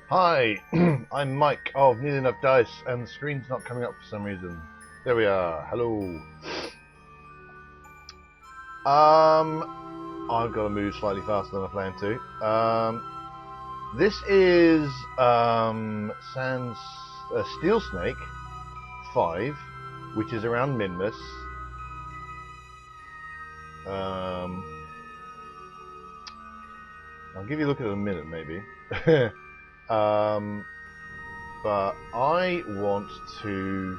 Hi, I'm Mike of Nearly Enough Dice, and the screen's not coming up for some reason. There we are. Hello. I've got to move slightly faster than I plan to. This is Sans Steel Snake 5, which is around Minmus. I'll give you a look at it in a minute, maybe. But I want to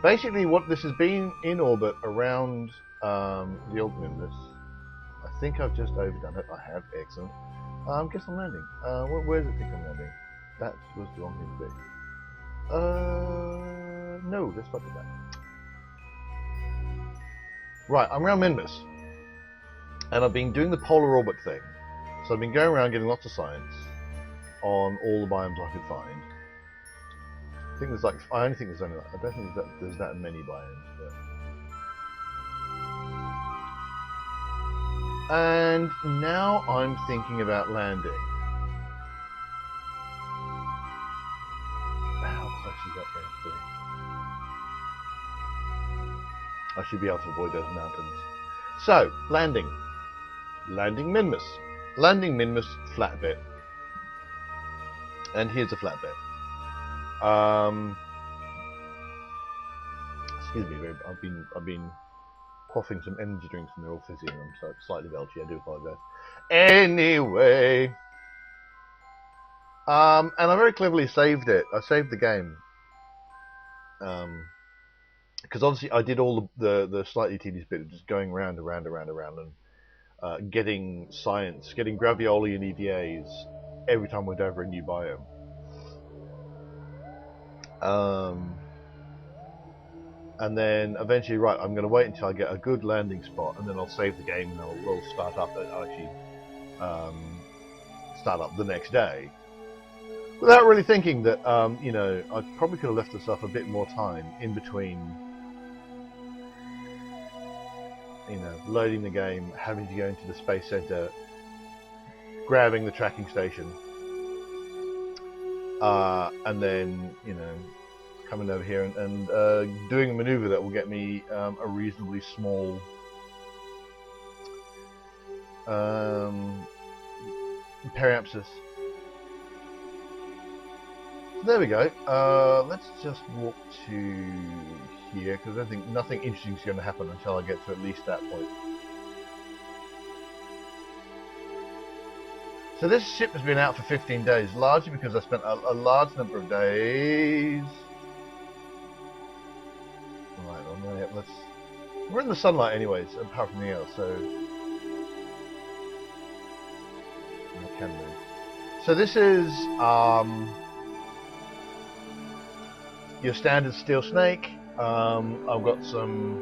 basically what this has been in orbit around the old Minmus. I think I've just overdone it. I have, excellent. Guess I'm landing. Where does it think I'm landing? That was the wrong thing to do. No, let's not do that. Right, I'm around Minmus, and I've been doing the polar orbit thing. So I've been going around getting lots of science on all the biomes I could find. I think there's like, I only think there's only, I don't think there's that many biomes. But... And now I'm thinking about landing. How close is that going to be? I should be able to avoid those mountains. So, landing. Landing Minmus. Landing Minmus flat bit. And here's a flat bit. Excuse me, babe. I've been quaffing some energy drinks and they're all fizzy and I'm so slightly belchy. I do apologize. Anyway, and I very cleverly saved it. I saved the game because obviously I did all the slightly tedious bit of just going around and getting science, getting gravioli and EVAs every time I went over a new biome. And then eventually, right, I'm going to wait until I get a good landing spot, and then I'll save the game, and we'll start up. Start up the next day, without really thinking that, you know, I probably could have left myself a bit more time in between, you know, loading the game, having to go into the space center, grabbing the tracking station, and then, you know, coming over here and doing a maneuver that will get me a reasonably small periapsis. So there we go. Let's just walk to here because I think nothing interesting is going to happen until I get to at least that point. So this ship has been out for 15 days, largely because I spent a large number of days. Right, we're in the sunlight anyways, apart from the else, so I can move. So this is your standard steel snake. I've got some,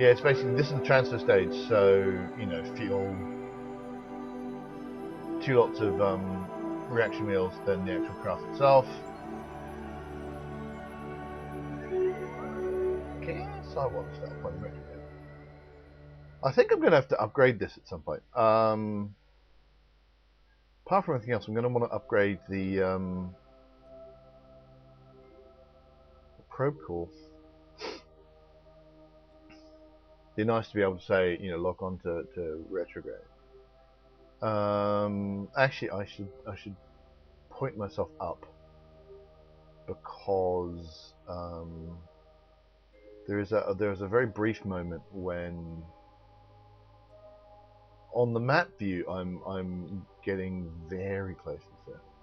yeah, it's basically, this is the transfer stage, so, you know, fuel, 2 lots of reaction wheels, then the actual craft itself. Sidewalk stuff. I think I'm going to have to upgrade this at some point. Apart from anything else, I'm going to want to upgrade the probe core. Be nice to be able to say, you know, lock on to retrograde. Actually, I should point myself up because there is a very brief moment when on the map view I'm getting very close to the surface.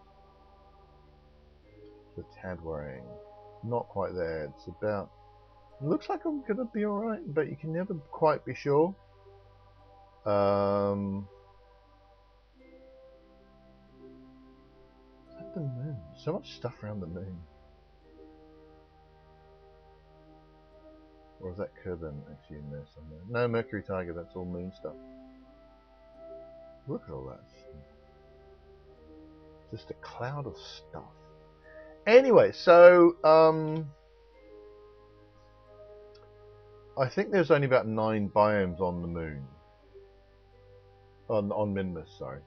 It's a tad worrying. Not quite there. It's about. It looks like I'm gonna be all right, but you can never quite be sure. Is that the moon? So much stuff around the moon. Or is that Kerbal actually in there somewhere? No, Mercury Tiger, that's all moon stuff. Look at all that. Just a cloud of stuff. Anyway, so I think there's only about 9 biomes on the moon. On Minmus, sorry.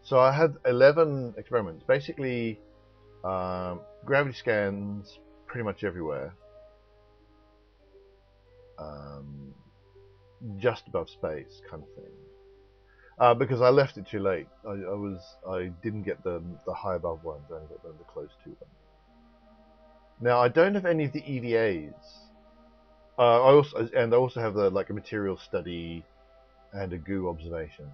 So I had 11 experiments. Basically, gravity scans pretty much everywhere. Just above space, kind of thing. Because I left it too late. I didn't get the high above ones. I only got the close to them. Now I don't have any of the EVAs. I also have a material study and a goo observation.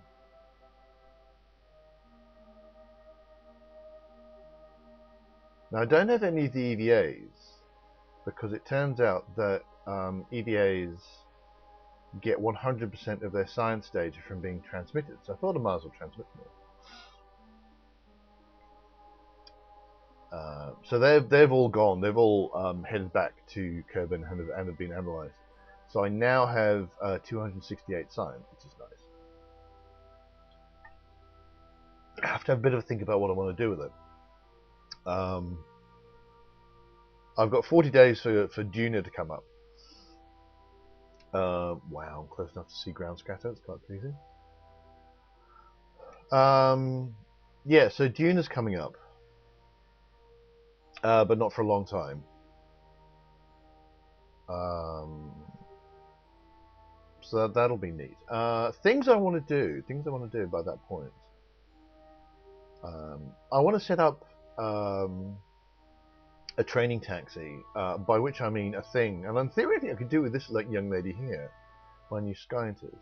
Now I don't have any of the EVAs because it turns out that EVAs get 100% of their science data from being transmitted. So I thought I might as well transmit more. So they've all gone. They've all headed back to Kerbal and have been analysed. So I now have 268 science, which is nice. I have to have a bit of a think about what I want to do with it. I've got 40 days for Juna to come up. Wow, I'm close enough to see ground scatter. It's quite pleasing. Yeah, so Juna's coming up, but not for a long time. So that'll be neat. Things I want to do by that point. I want to set up a training taxi, by which I mean a thing, and in theory I think I could do with this young lady here, my new scientist.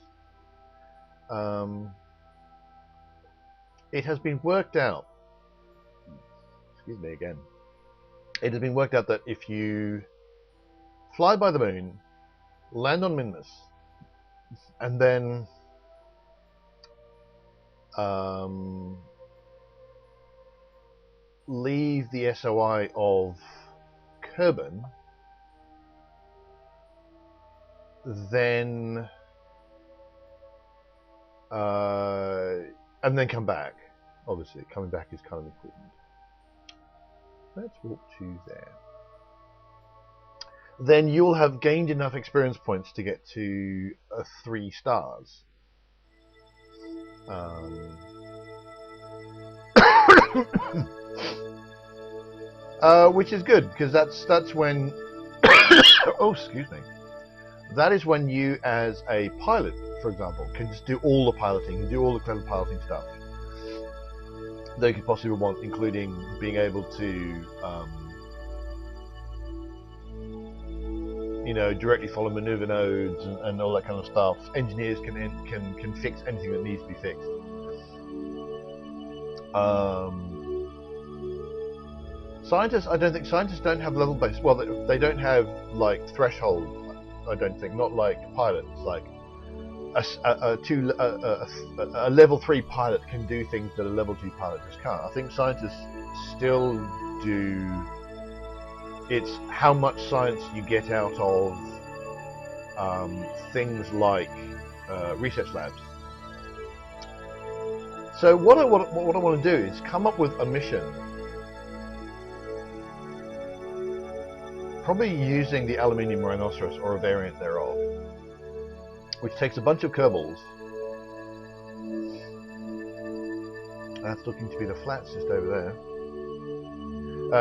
It has been worked out. Excuse me again. It has been worked out that if you fly by the moon, land on Minmus, and then leave the SOI of Kerbal, then and then come back. Obviously, coming back is kind of important. Let's walk to there. Then you'll have gained enough experience points to get to 3 stars. Which is good, because that's when oh, excuse me. That is when you, as a pilot, for example, can just do all the piloting, and do all the clever piloting stuff that you could possibly want, including being able to, directly follow maneuver nodes and all that kind of stuff. Engineers can fix anything that needs to be fixed. Scientists, I don't think scientists don't have level based. Well, they don't have threshold. I don't think, not like pilots. Like a level 3 pilot can do things that a level 2 pilot just can't. I think scientists still do. It's how much science you get out of things like research labs. So what I want to do is come up with a mission, probably using the aluminium rhinoceros or a variant thereof, which takes a bunch of Kerbals. That's looking to be the flats just over there.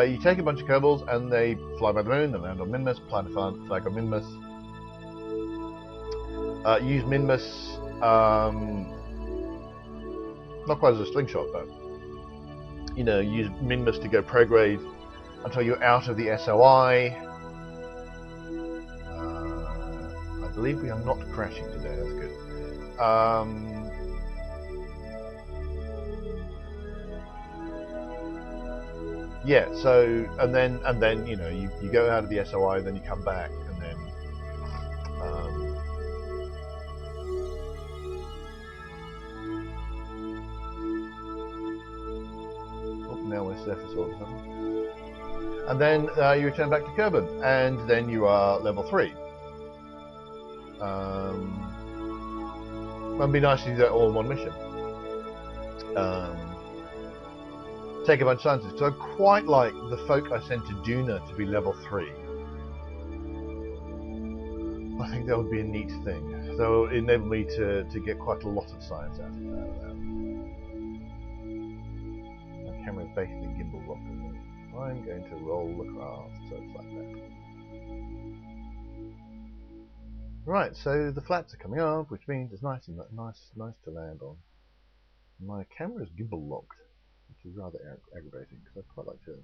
You take a bunch of Kerbals and they fly by the moon, they land on Minmus, plant a flag on Minmus. Use Minmus, not quite as a slingshot, but use Minmus to go prograde until you're out of the SOI. I believe we are not crashing today. That's good. Yeah. So and then you go out of the SOI, then you come back, and then now we're surface all of a sudden. And then you return back to Kerbal, and then you are level 3. It'd be nice to do that all in one mission. Take a bunch of scientists. So I quite like the folk I sent to Duna to be level 3. I think that would be a neat thing. So it would enable me to get quite a lot of science out of that. basically gimbal locked, isn't it? I'm going to roll the craft so it's like that. Right, so the flats are coming up, which means it's nice to land on. My camera's gimbal locked, which is rather aggravating because I'd quite like to.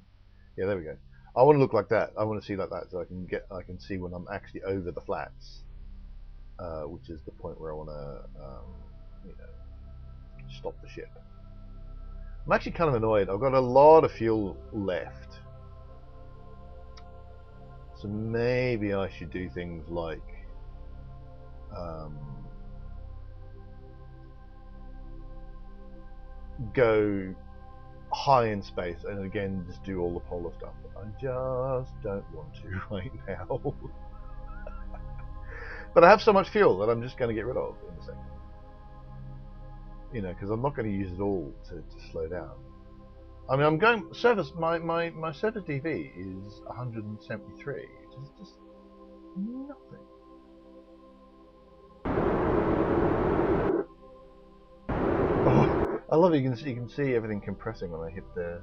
Yeah, there we go. I want to look like that. I want to see like that, so I can see when I'm actually over the flats, which is the point where I want to, stop the ship. I'm actually kind of annoyed. I've got a lot of fuel left, so maybe I should do things like go high in space and again just do all the polar stuff. I just don't want to right now. But I have so much fuel that I'm just going to get rid of in a second. Because I'm not going to use it all to slow down. I mean, I'm going surface. My surface DV is 173, which is just nothing. Oh, I love it. You can see everything compressing when I hit the.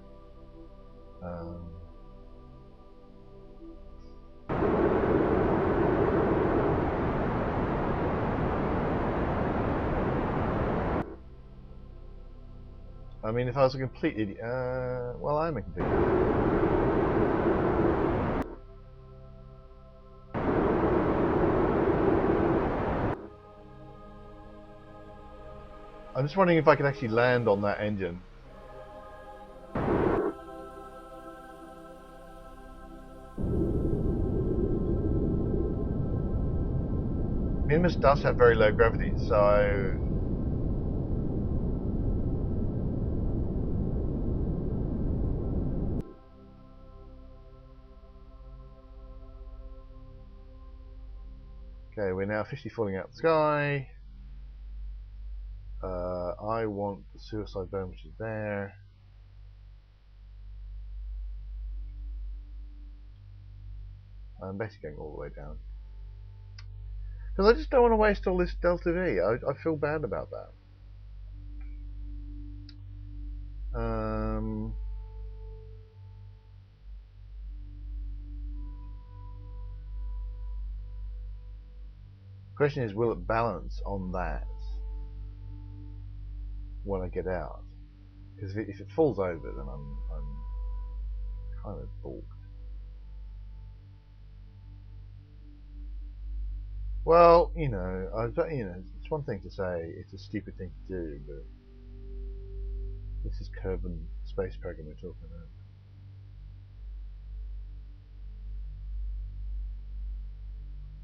I mean, if I was a complete idiot, well, I'm a complete idiot. I'm just wondering if I could actually land on that engine. Minmus does have very low gravity, so. Okay, we're now officially falling out of the sky. I want the suicide dome, which is there. I'm basically going all the way down. Because I just don't want to waste all this Delta V. I feel bad about that. Question is, will it balance on that when I get out? Because if it falls over, then I'm kind of balked. Well, it's one thing to say it's a stupid thing to do, but this is Kerbal space program we're talking about.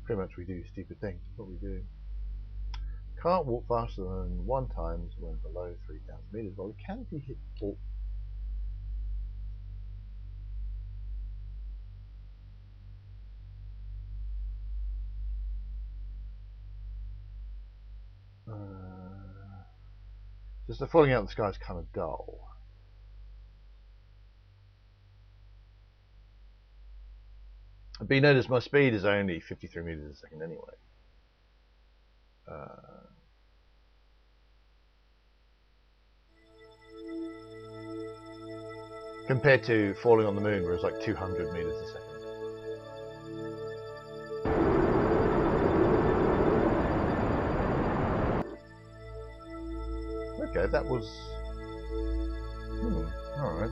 Pretty much we do stupid things. That's what we do. Can't walk faster than 1 times when below 3,000 meters. Well, it can be hit. Just the falling out of the sky is kind of dull. But you notice my speed is only 53 meters a second anyway. Compared to falling on the moon, where it's like 200 meters a second. Okay, that was. Alright.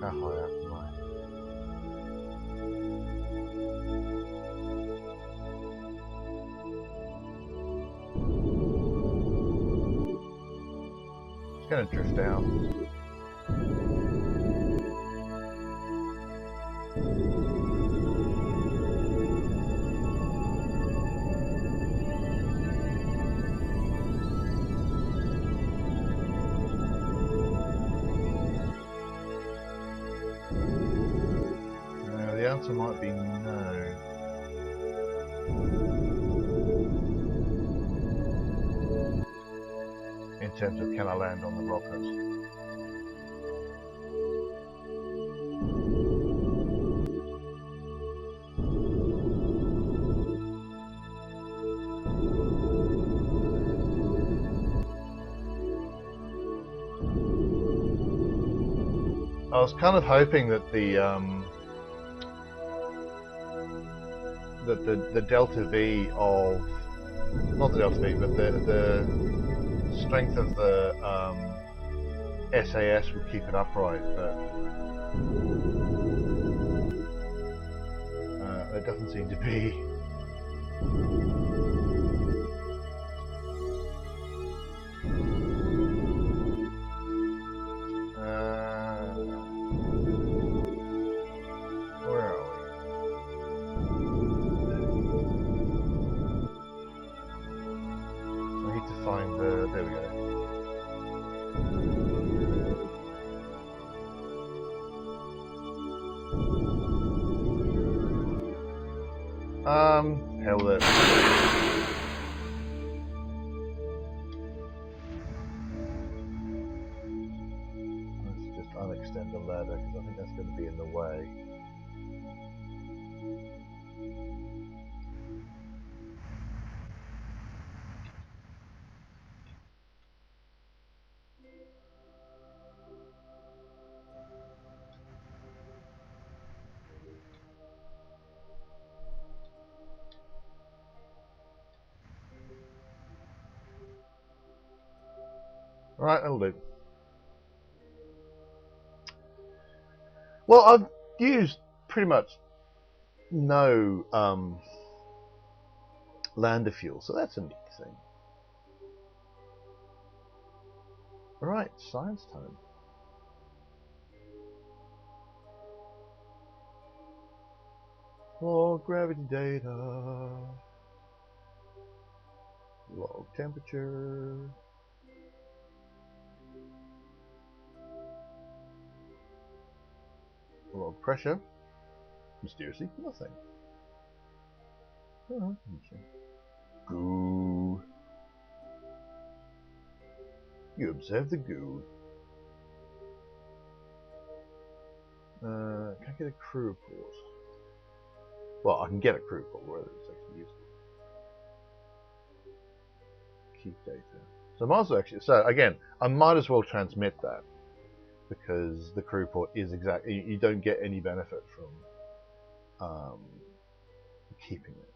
How high up am I? It's going to drift down. The answer might be no. In terms of can I land on the rockets? I was kind of hoping that the delta V of, not the delta V, but the strength of the SAS would keep it upright, but it doesn't seem to be. Where are we? I need to find the. There we go. Hell with it. Let's just unextend the ladder because I think that's going to be in the way. Right, that'll do. Well, I've used pretty much no lander fuel, so that's a neat thing. Right, science time. Log gravity data. Log temperature. Log pressure. Mysteriously, nothing. Oh, interesting. Goo. You observe the goo. Can I get a crew report? Well, I can get a crew report, whether it's actually useful. Keep data. So I might as well actually. So again, I might as well transmit that because the crew report is exactly. You don't get any benefit from keeping it.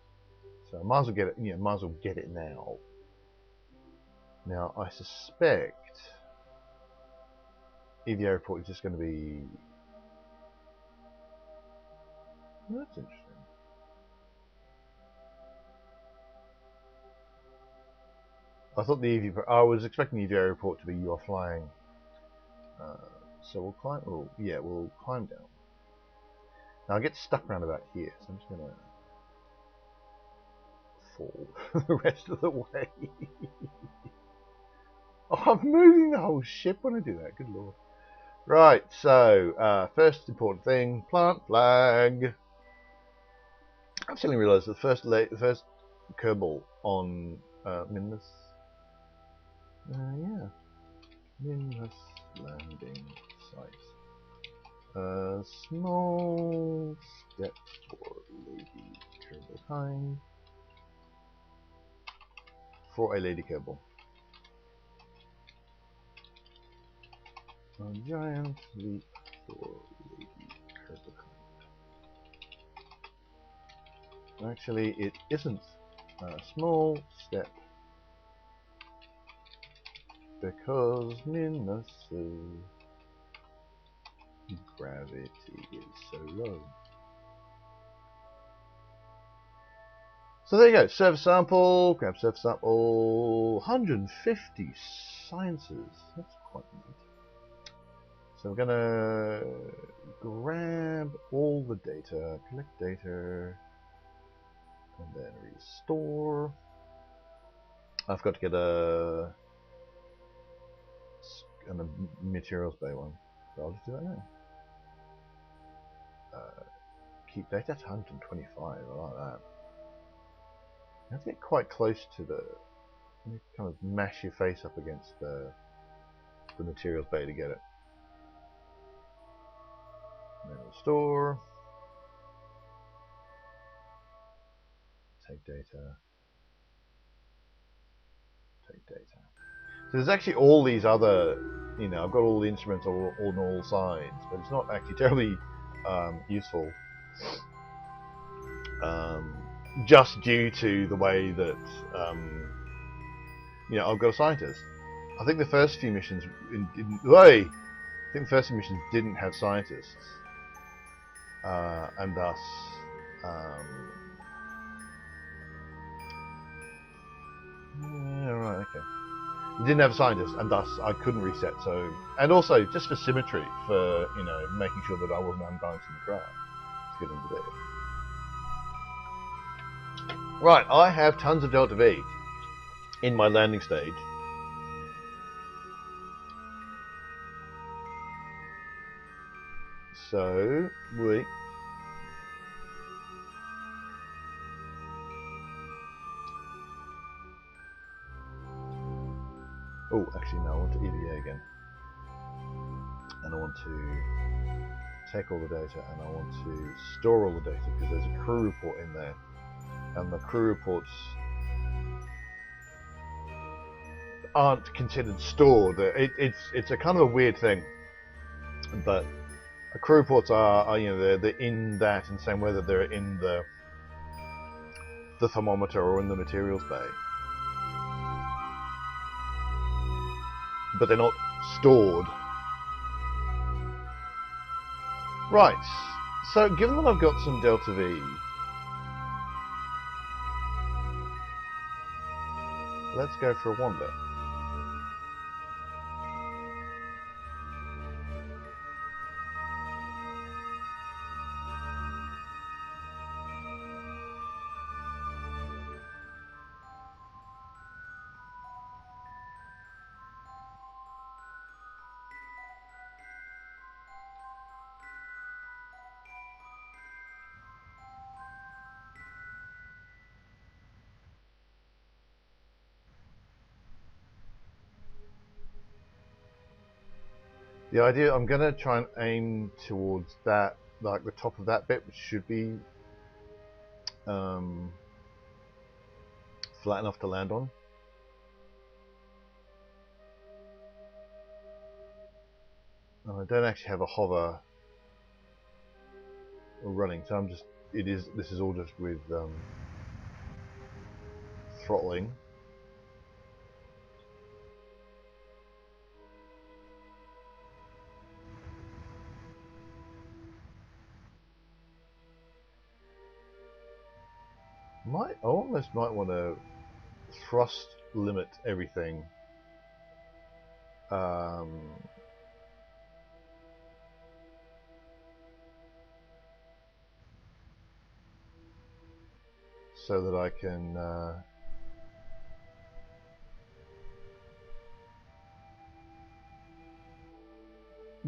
So I might as well get it. You know, might as well get it now. Now I suspect EVA report is just going to be. Well, that's interesting. I thought the EVA. I was expecting the EVA report to be you are flying. So we'll climb. Oh, yeah, we'll climb down. Now I get stuck around about here, so I'm just going to fall the rest of the way. Oh, I'm moving the whole ship when I do that. Good lord. Right, so first important thing: plant flag. I've suddenly realised the first Kerbal on Minmus. Yeah, Minmus landing site. Small step for Lady Kerbal kind. For a Lady Kerbal. A giant leap for Lady Kerbal kind. Actually, it isn't a small step because Minmus's gravity is so low. So there you go, surface sample, grab surface sample, 150 sciences, that's quite neat. So we're gonna grab all the data, collect data, and then restore. I've got to get a materials bay one, so I'll just do that now. Keep data, that's 125, I like that. You have to get quite close to the, you kind of mash your face up against the materials bay to get it. And then restore. Take data. Take data. So there's actually all these other You know, I've got all the instruments on all sides, but it's not actually terribly useful. Um, just due to the way that you know, I've got a scientist. I think the first few missions didn't. I think the first few missions didn't have scientists, and thus, yeah, right, okay. We didn't have a scientist, and thus I couldn't reset. So, and also just for symmetry, for you know, making sure that I wasn't unbalanced in the crowd to get into there. Right, I have tons of Delta V in my landing stage. So we. Oh, actually, no, I want to EVA again. And I want to take all the data and I want to store all the data because there's a crew report in there. And the crew reports aren't considered stored. It's a kind of a weird thing. But crew reports are you know, they're in that and same way that they're in the thermometer or in the materials bay. But they're not stored. Right, so given that I've got some Delta V, let's go for a wander. The idea, I'm going to try and aim towards that, like the top of that bit, which should be flat enough to land on. And I don't actually have a hover running, so I'm just, this is all just with throttling. I almost might want to thrust limit everything. So that I can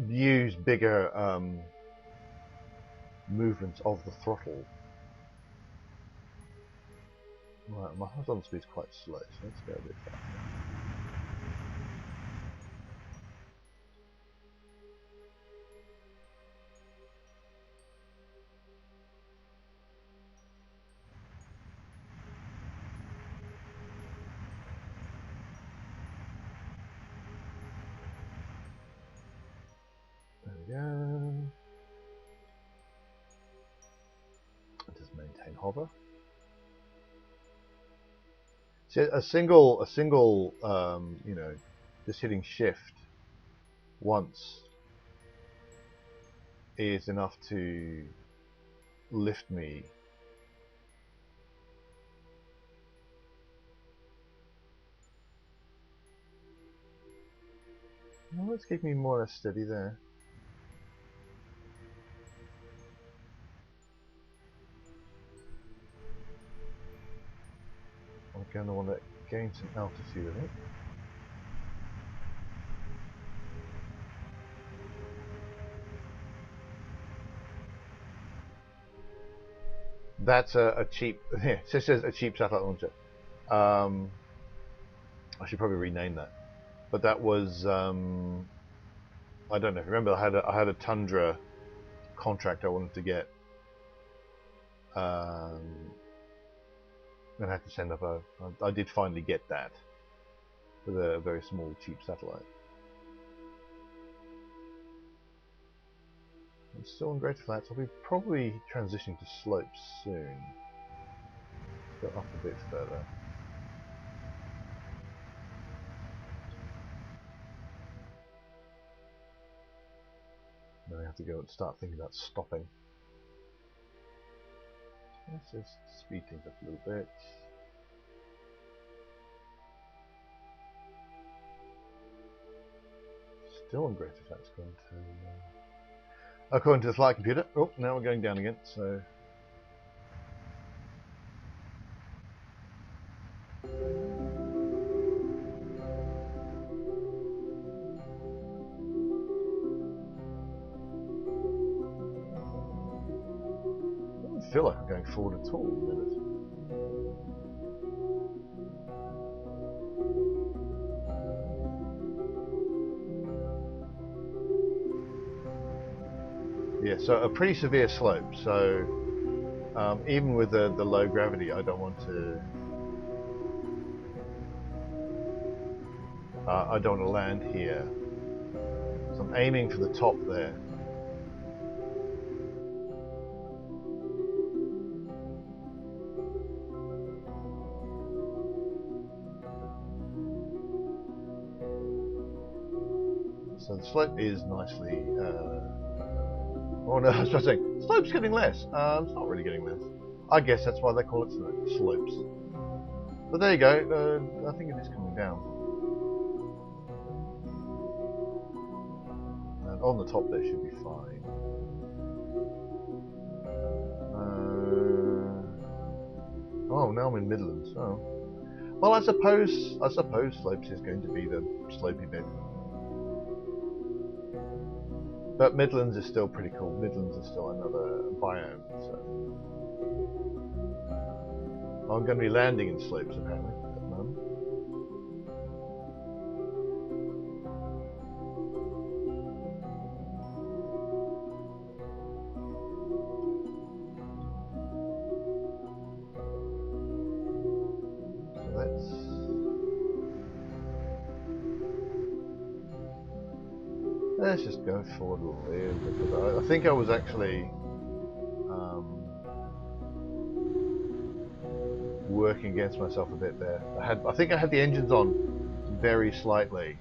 use bigger movements of the throttle. Right, my horizontal speed's quite slow, so let's go a bit faster. There we go. Just maintain hover. See, a single, you know, just hitting shift once is enough to lift me. Well, let's keep me more or less steady there. I'm going to want to gain some altitude, I think. That's a cheap, yeah, it says a cheap satellite launcher. I should probably rename that. But that was, I don't know if you remember, I had a Tundra contract I wanted to get. And I had to send up I did finally get that with a very small, cheap satellite. I'm still on greater flats. I'll be probably transitioning to slopes soon. Go up a bit further. Then I have to go and start thinking about stopping. Let's just speed things up a little bit. Still on greater flats, according to the flight computer. Oh, now we're going down again, so... I don't feel like I'm going forward at all at the minute. Yeah, so a pretty severe slope, so even with the low gravity, I don't want to land here. So I'm aiming for the top there. So the slope is nicely... oh no, I was just saying, slope's getting less. It's not really getting less. I guess that's why they call it slopes. But there you go, I think it is coming down. And on the top there should be fine. Oh, now I'm in Midlands. Oh. Well, I suppose slopes is going to be the slopey bit. But Midlands is still pretty cool. Midlands is still another biome, so... I'm going to be landing in slopes, apparently, at the moment. So let's just go forward a little bit. I think I was actually working against myself a bit there. I think I had the engines on very slightly,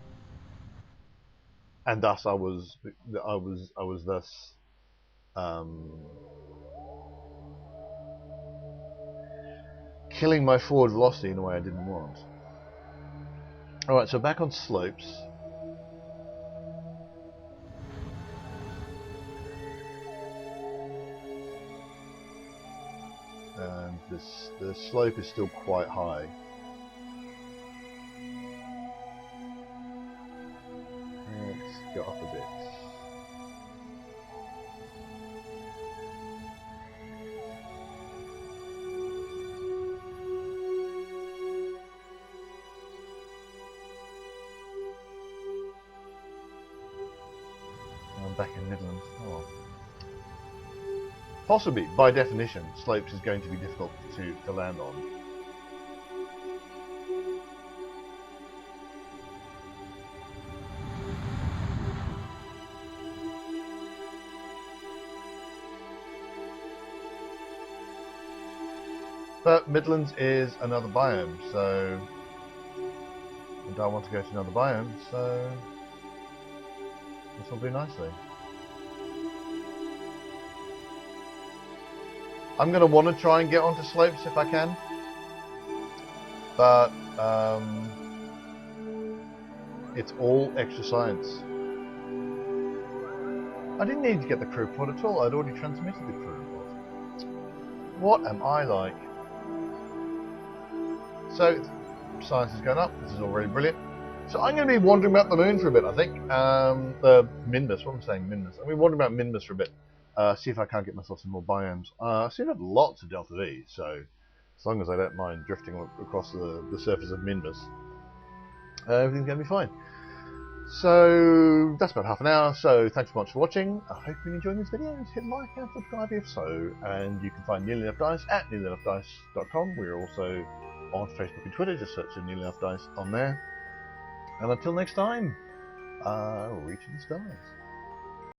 and thus I was thus killing my forward velocity in a way I didn't want. All right, so back on slopes. And the slope is still quite high. Let's go up a bit. I'm back in Midlands. Oh. Possibly, by definition, slopes is going to be difficult to land on. But Midlands is another biome, so I don't want to go to another biome, so this will do nicely. I'm going to want to try and get onto slopes if I can, but it's all extra science. I didn't need to get the crew report at all. I'd already transmitted the crew report. What am I like? So, science is going up. This is already brilliant. So I'm going to be wandering about the moon for a bit, I think. Minmus, what am I saying? Minmus. I'm going to be wandering about Minmus for a bit. See if I can't get myself some more biomes. I seem to have lots of Delta V, so as long as I don't mind drifting across the surface of Minmus, everything's going to be fine. So that's about half an hour, so thanks so much for watching. I hope you're enjoying this video. Hit like and subscribe if so, and you can find Nearly Enough Dice at nearlyenoughdice.com. We're also on Facebook and Twitter, just search for Nearly Enough Dice on there. And until next time, reaching the stars.